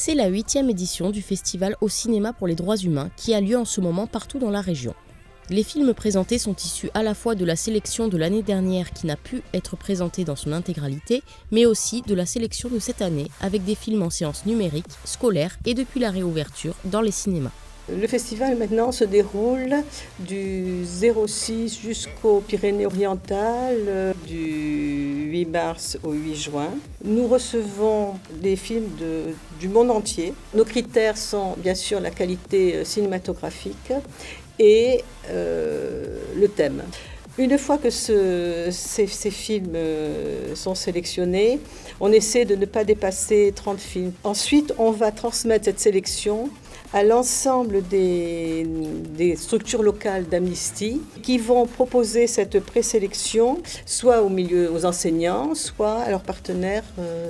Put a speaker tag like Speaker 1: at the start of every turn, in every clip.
Speaker 1: C'est la 8e édition du Festival au cinéma pour les droits humains qui a lieu en ce moment partout dans la région. Les films présentés sont issus à la fois de la sélection de l'année dernière qui n'a pu être présentée dans son intégralité, mais aussi de la sélection de cette année avec des films en séance numérique, scolaire et depuis la réouverture dans les cinémas.
Speaker 2: Le festival maintenant se déroule du 06 jusqu'aux Pyrénées-Orientales, du 8 mars au 8 juin. Nous recevons des films du monde entier. Nos critères sont bien sûr la qualité cinématographique et le thème. Une fois que ces films sont sélectionnés, on essaie de ne pas dépasser 30 films. Ensuite, on va transmettre cette sélection à l'ensemble des structures locales d'Amnesty qui vont proposer cette présélection soit aux enseignants, soit à leurs partenaires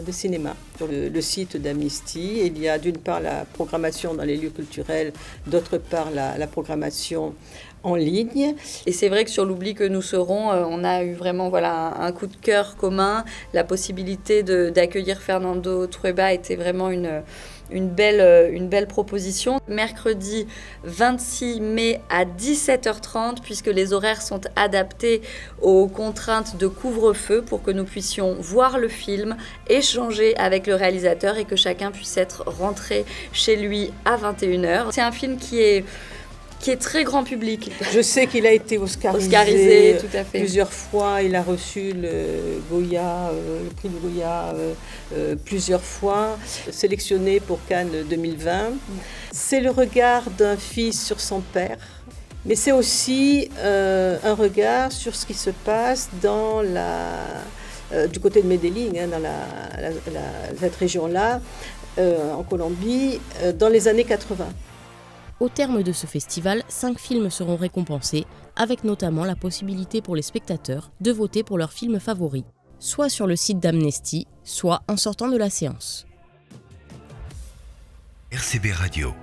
Speaker 2: des cinémas. Sur le site d'Amnesty, il y a d'une part la programmation dans les lieux culturels, d'autre part la programmation en ligne.
Speaker 3: Et c'est vrai que sur l'oubli que nous serons, on a eu vraiment un coup de cœur commun. La possibilité d'accueillir Fernando Trueba était vraiment une belle proposition. Mercredi 26 mai à 17h30, puisque les horaires sont adaptés aux contraintes de couvre-feu pour que nous puissions voir le film, échanger avec le réalisateur et que chacun puisse être rentré chez lui à 21h. C'est un film qui est très grand public.
Speaker 2: Je sais qu'il a été Oscarisé
Speaker 3: tout à fait.
Speaker 2: Plusieurs fois. Il a reçu le prix du Goya plusieurs fois, sélectionné pour Cannes 2020. C'est le regard d'un fils sur son père, mais c'est aussi un regard sur ce qui se passe dans du côté de Medellín, dans cette région-là, en Colombie, dans les années 80.
Speaker 1: Au terme de ce festival, 5 films seront récompensés, avec notamment la possibilité pour les spectateurs de voter pour leur film favori, soit sur le site d'Amnesty, soit en sortant de la séance.
Speaker 4: RCB Radio.